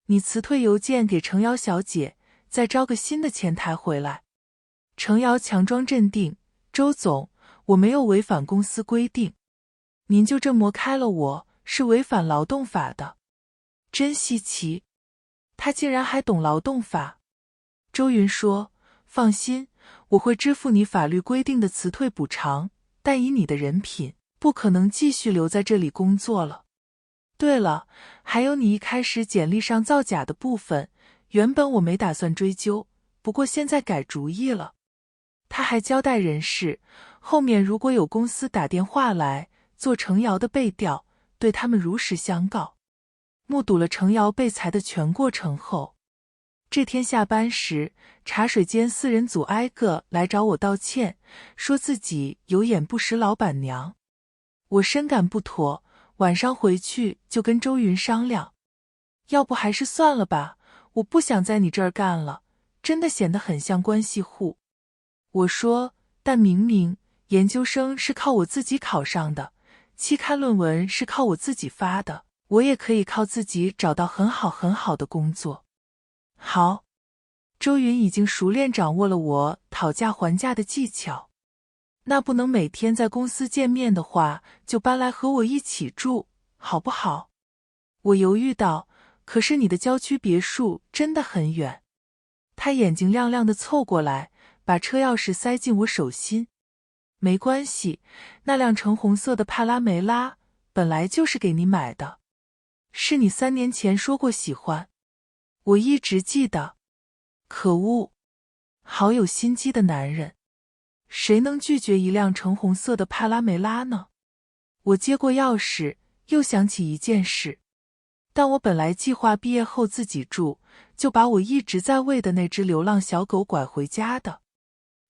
你辞退邮件给程瑶小姐，再招个新的前台回来。程瑶强装镇定，周总，我没有违反公司规定，您就这么开了我，是违反劳动法的。真稀奇，他竟然还懂劳动法。周云说，放心，我会支付你法律规定的辞退补偿，但以你的人品，不可能继续留在这里工作了。对了，还有你一开始简历上造假的部分，原本我没打算追究，不过现在改主意了。他还交代人事，后面如果有公司打电话来做程瑶的背调，对他们如实相告。目睹了程瑶被裁的全过程后，这天下班时，茶水间4人组挨个来找我道歉，说自己有眼不识老板娘。我深感不妥，晚上回去就跟周云商量，要不还是算了吧，我不想在你这儿干了，真的显得很像关系户。我说，但明明研究生是靠我自己考上的，期刊论文是靠我自己发的，我也可以靠自己找到很好的工作。好，周云已经熟练掌握了我讨价还价的技巧。那不能每天在公司见面的话，就搬来和我一起住，好不好？我犹豫道，可是你的郊区别墅真的很远。他眼睛亮亮的凑过来，把车钥匙塞进我手心。没关系，那辆橙红色的帕拉梅拉本来就是给你买的，是你3年前说过喜欢，我一直记得。可恶，好有心机的男人，谁能拒绝一辆橙红色的帕拉梅拉呢？我接过钥匙，又想起一件事，但我本来计划毕业后自己住，就把我一直在喂的那只流浪小狗拐回家的。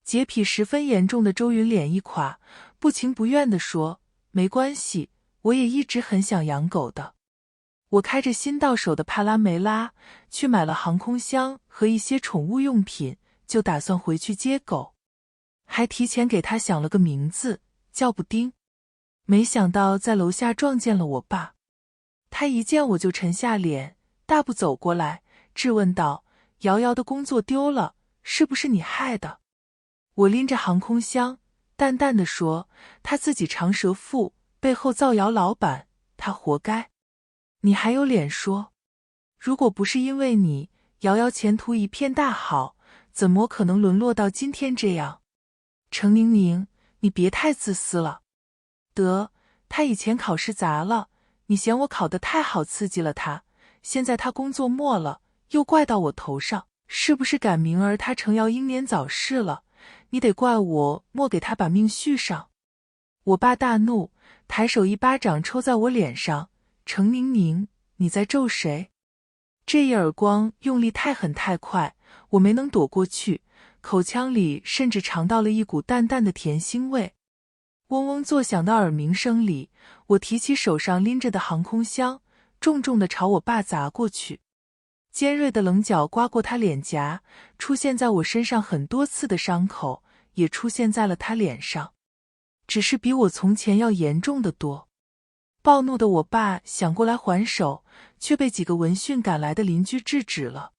洁癖十分严重的周云脸一垮，不情不愿地说，没关系，我也一直很想养狗的。我开着新到手的帕拉梅拉，去买了航空箱和一些宠物用品，就打算回去接狗，还提前给它想了个名字，叫布丁。没想到在楼下撞见了我爸，他一见我就沉下脸，大步走过来，质问道，瑶瑶的工作丢了，是不是你害的？我拎着航空箱，淡淡的说，他自己长舌妇，背后造谣老板，他活该。你还有脸说？如果不是因为你，瑶瑶前途一片大好，怎么可能沦落到今天这样？程宁宁，你别太自私了。得，他以前考试砸了，你嫌我考得太好刺激了他，现在他工作没了，又怪到我头上，是不是赶明儿他程瑶英年早逝了，你得怪我莫给他把命续上。我爸大怒，抬手一巴掌抽在我脸上，程宁宁，你在咒谁？这一耳光用力太狠太快，我没能躲过去，口腔里甚至尝到了一股淡淡的甜腥味。嗡嗡作响的耳鸣声里，我提起手上拎着的航空箱，重重地朝我爸砸过去。尖锐的棱角刮过他脸颊，出现在我身上很多次的伤口，也出现在了他脸上，只是比我从前要严重得多。暴怒的我爸想过来还手，却被几个闻讯赶来的邻居制止了。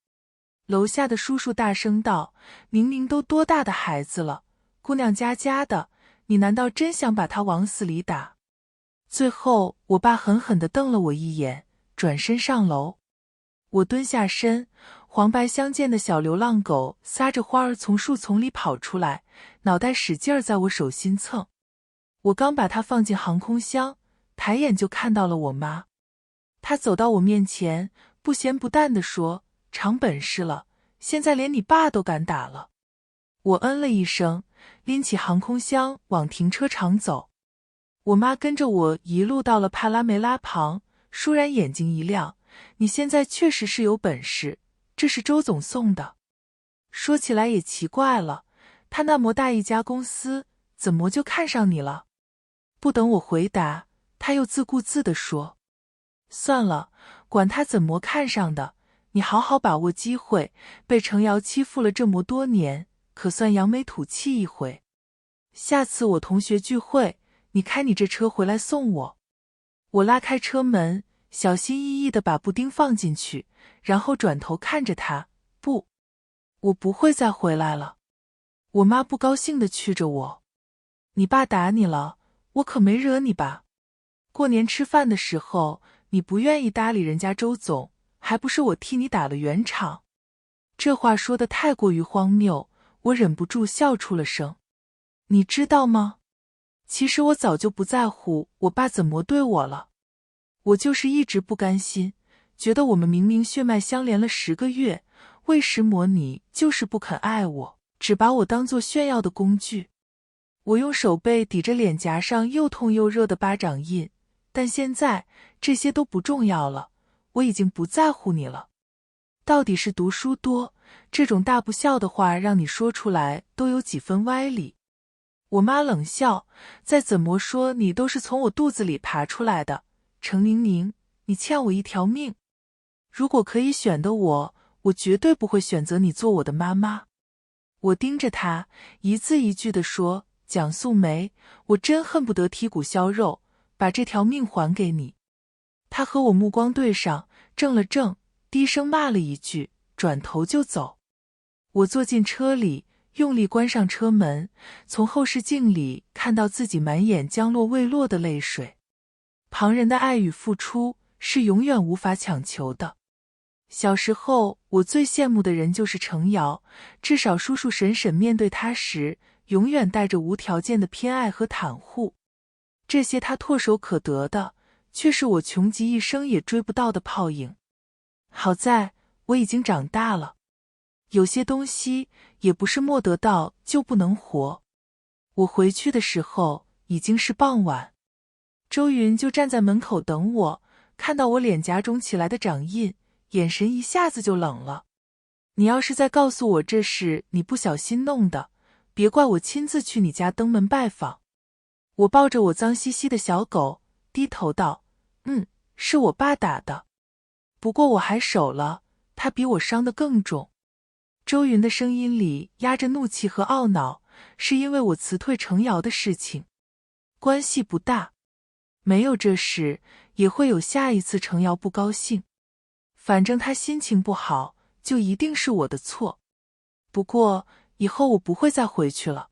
楼下的叔叔大声道，明明都多大的孩子了，姑娘家家的，你难道真想把他往死里打？最后我爸狠狠地瞪了我一眼，转身上楼。我蹲下身，黄白相间的小流浪狗撒着欢儿从树丛里跑出来，脑袋使劲在我手心蹭。我刚把它放进航空箱，抬眼就看到了我妈。她走到我面前，不咸不淡地说，长本事了，现在连你爸都敢打了。我嗯了一声，拎起航空箱往停车场走。我妈跟着我一路到了帕拉梅拉旁，倏然眼睛一亮，你现在确实是有本事，这是周总送的。说起来也奇怪了，他那么大一家公司，怎么就看上你了？不等我回答，他又自顾自地说，算了，管他怎么看上的，你好好把握机会，被程瑶欺负了这么多年，可算扬眉吐气一回。下次我同学聚会，你开你这车回来送我。我拉开车门，小心翼翼地把布丁放进去，然后转头看着他，不，我不会再回来了。我妈不高兴地觑着我。你爸打你了，我可没惹你吧？过年吃饭的时候，你不愿意搭理人家周总，还不是我替你打了圆场？这话说得太过于荒谬，我忍不住笑出了声。你知道吗？其实我早就不在乎我爸怎么对我了，我就是一直不甘心，觉得我们明明血脉相连了10个月，为什么你就是不肯爱我，只把我当作炫耀的工具？我用手背抵着脸颊上又痛又热的巴掌印，但现在这些都不重要了，我已经不在乎你了。到底是读书多，这种大不孝的话让你说出来都有几分歪理。我妈冷笑，再怎么说你都是从我肚子里爬出来的，程宁宁，你欠我一条命。如果可以选的我绝对不会选择你做我的妈妈。我盯着她，一字一句地说，蒋素梅，我真恨不得剔骨削肉，把这条命还给你。她和我目光对上，怔了怔，低声骂了一句，转头就走。我坐进车里，用力关上车门，从后视镜里看到自己满眼将落未落的泪水。旁人的爱与付出是永远无法强求的。小时候，我最羡慕的人就是程瑶，至少叔叔婶婶面对他时，永远带着无条件的偏爱和袒护。这些他唾手可得的，却是我穷极一生也追不到的泡影。好在我已经长大了，有些东西也不是没得到就不能活。我回去的时候已经是傍晚，周云就站在门口等我，看到我脸颊肿起来的掌印，眼神一下子就冷了。你要是再告诉我这是你不小心弄的，别怪我亲自去你家登门拜访。我抱着我脏兮兮的小狗，低头道，是我爸打的，不过我还手了，他比我伤得更重。周云的声音里压着怒气和懊恼，是因为我辞退程瑶的事情。关系不大，没有这事，也会有下一次程瑶不高兴。反正他心情不好，就一定是我的错。不过以后我不会再回去了。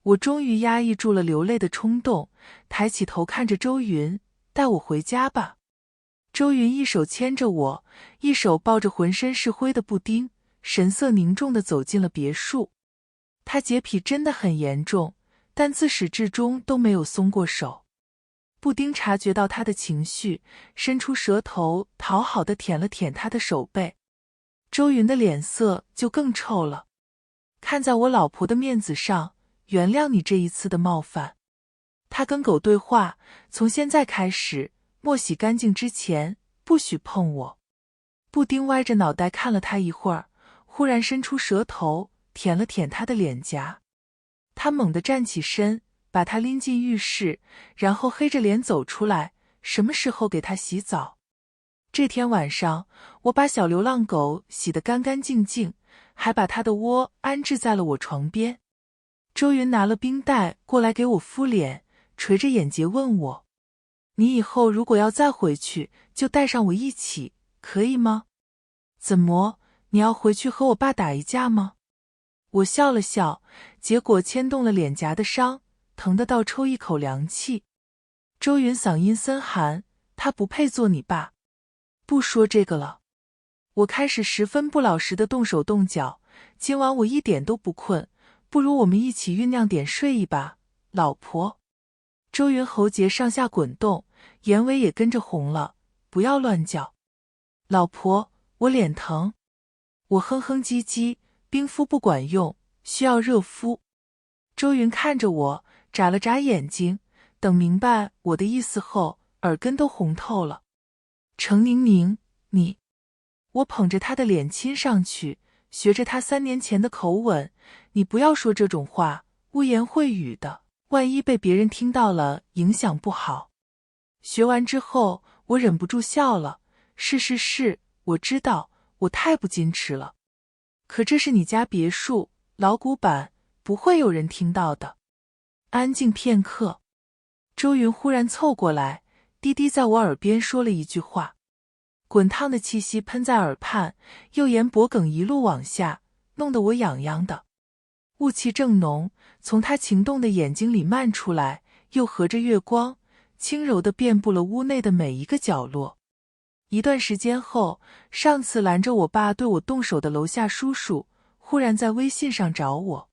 我终于压抑住了流泪的冲动，抬起头看着周云，带我回家吧。周云一手牵着我，一手抱着浑身是灰的布丁，神色凝重地走进了别墅。他洁癖真的很严重，但自始至终都没有松过手。布丁察觉到他的情绪，伸出舌头讨好地舔了舔他的手背。周云的脸色就更臭了。看在我老婆的面子上，原谅你这一次的冒犯。他跟狗对话，从现在开始，莫洗干净之前，不许碰我。布丁歪着脑袋看了他一会儿，忽然伸出舌头舔了舔他的脸颊。他猛地站起身，把他拎进浴室，然后黑着脸走出来，什么时候给他洗澡？这天晚上，我把小流浪狗洗得干干净净，还把它的窝安置在了我床边。周云拿了冰袋过来给我敷脸，垂着眼睫问我，你以后如果要再回去，就带上我一起，可以吗？怎么，你要回去和我爸打一架吗？我笑了笑，结果牵动了脸颊的伤，疼得倒抽一口凉气。周云嗓音森寒，他不配做你爸。不说这个了。我开始十分不老实的动手动脚，今晚我一点都不困，不如我们一起酝酿点睡意吧，老婆。周云喉结上下滚动，眼尾也跟着红了，不要乱叫。老婆，我脸疼。我哼哼唧唧，冰敷不管用，需要热敷。周云看着我，眨了眨眼睛，等明白我的意思后，耳根都红透了。程宁宁，你……我捧着他的脸亲上去，学着他3年前的口吻，你不要说这种话，污言秽语的，万一被别人听到了，影响不好。学完之后，我忍不住笑了，是，我知道，我太不矜持了。可这是你家别墅，老古板，不会有人听到的。安静片刻，周云忽然凑过来，低低在我耳边说了一句话。滚烫的气息喷在耳畔，右眼脖梗一路往下，弄得我痒痒的。雾气正浓，从他情动的眼睛里漫出来，又合着月光，轻柔地遍布了屋内的每一个角落。一段时间后，上次拦着我爸对我动手的楼下叔叔，忽然在微信上找我。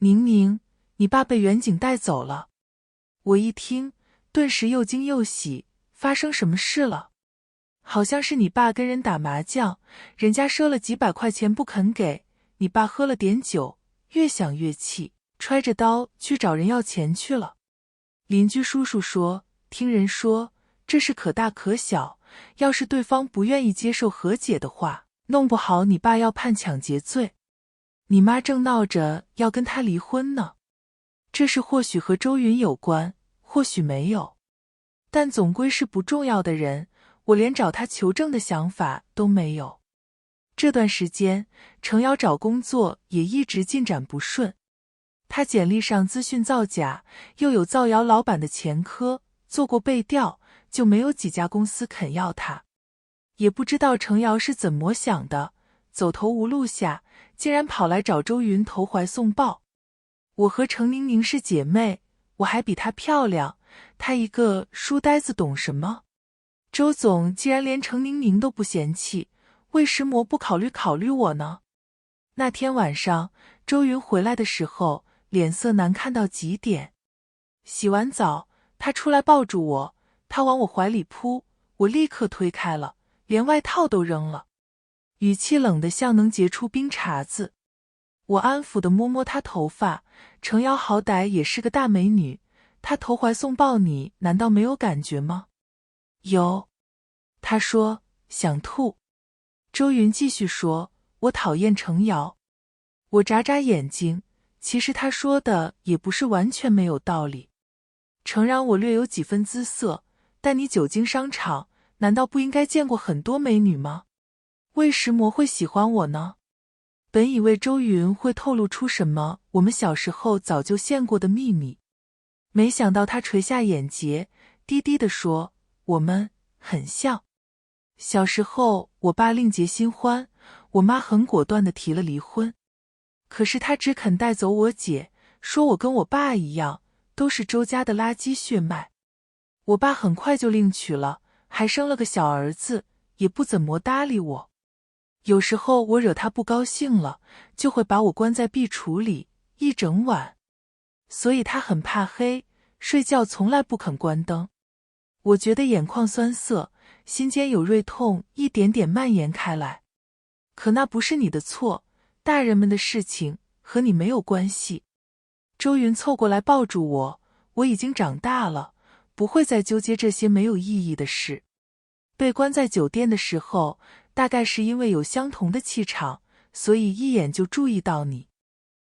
宁宁，你爸被远景带走了。我一听，顿时又惊又喜，发生什么事了？好像是你爸跟人打麻将，人家赊了几百块钱不肯给，你爸喝了点酒，越想越气，揣着刀去找人要钱去了。邻居叔叔说，听人说这事可大可小，要是对方不愿意接受和解的话，弄不好你爸要判抢劫罪。你妈正闹着要跟他离婚呢。这事或许和周云有关，或许没有，但总归是不重要的人，我连找他求证的想法都没有。这段时间，程瑶找工作也一直进展不顺。他简历上资讯造假，又有造谣老板的前科，做过背调，就没有几家公司肯要他。也不知道程瑶是怎么想的，走投无路下，竟然跑来找周云投怀送抱。我和程宁宁是姐妹，我还比她漂亮，她一个书呆子懂什么？周总既然连程宁宁都不嫌弃，为什么不考虑我呢？那天晚上，周云回来的时候，脸色难看到极点。洗完澡，他出来抱住我，他往我怀里扑，我立刻推开了，连外套都扔了，语气冷得像能结出冰碴子。我安抚地摸摸她头发，程瑶好歹也是个大美女，她投怀送抱你，难道没有感觉吗？有。她说，想吐。周云继续说，我讨厌程瑶。我眨眨眼睛，其实她说的也不是完全没有道理。诚然我略有几分姿色，但你久经商场，难道不应该见过很多美女吗？为什么会喜欢我呢？本以为周云会透露出什么我们小时候早就陷过的秘密，没想到他垂下眼睫，低低地说，我们很像。小时候我爸另结新欢，我妈很果断地提了离婚，可是他只肯带走我姐，说我跟我爸一样，都是周家的垃圾血脉。我爸很快就另娶了，还生了个小儿子，也不怎么搭理我。有时候我惹他不高兴了，就会把我关在壁橱里一整晚，所以他很怕黑，睡觉从来不肯关灯。我觉得眼眶酸涩，心间有锐痛一点点蔓延开来。可那不是你的错，大人们的事情和你没有关系。周云凑过来抱住我，我已经长大了，不会再纠结这些没有意义的事。被关在酒店的时候，大概是因为有相同的气场，所以一眼就注意到你。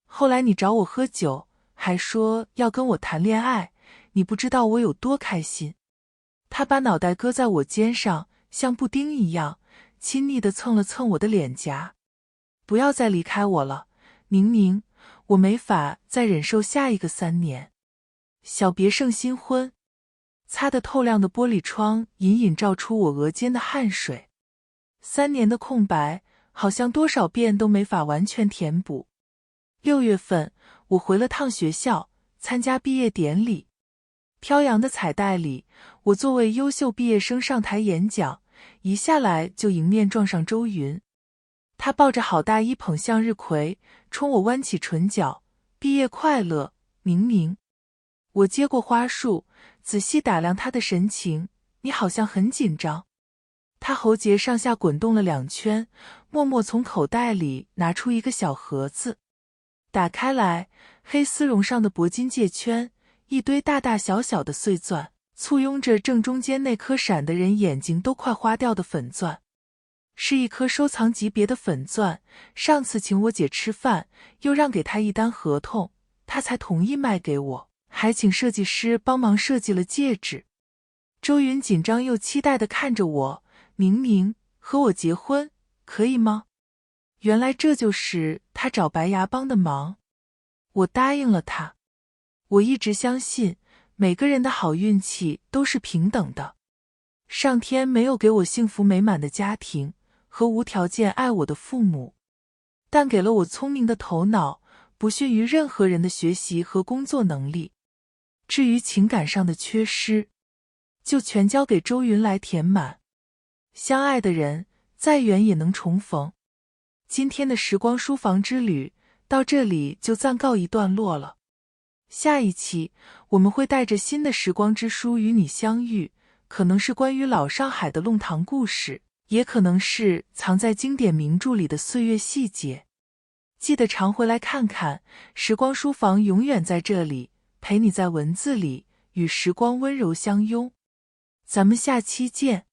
后来你找我喝酒，还说要跟我谈恋爱，你不知道我有多开心。他把脑袋搁在我肩上，像布丁一样，亲昵地蹭了蹭我的脸颊。不要再离开我了，宁宁，我没法再忍受下一个3年。小别胜新婚。擦得透亮的玻璃窗隐隐照出我额间的汗水。3年的空白，好像多少遍都没法完全填补。6月份，我回了趟学校，参加毕业典礼。飘扬的彩带里，我作为优秀毕业生上台演讲，一下来就迎面撞上周云。他抱着好大一捧向日葵，冲我弯起唇角，毕业快乐，宁宁。我接过花束，仔细打量他的神情，你好像很紧张。他喉结上下滚动了2圈，默默从口袋里拿出一个小盒子，打开来，黑丝绒上的铂金戒圈，一堆大大小小的碎钻，簇拥着正中间那颗闪得人眼睛都快花掉的粉钻。是一颗收藏级别的粉钻，上次请我姐吃饭，又让给她一单合同，她才同意卖给我，还请设计师帮忙设计了戒指。周云紧张又期待地看着我，宁宁，和我结婚，可以吗？原来这就是他找白牙帮的忙。我答应了他。我一直相信，每个人的好运气都是平等的。上天没有给我幸福美满的家庭和无条件爱我的父母，但给了我聪明的头脑，不逊于任何人的学习和工作能力。至于情感上的缺失，就全交给周云来填满。相爱的人，再远也能重逢。今天的时光书房之旅到这里就暂告一段落了。下一期我们会带着新的时光之书与你相遇，可能是关于老上海的弄堂故事，也可能是藏在经典名著里的岁月细节。记得常回来看看，时光书房永远在这里，陪你在文字里与时光温柔相拥。咱们下期见。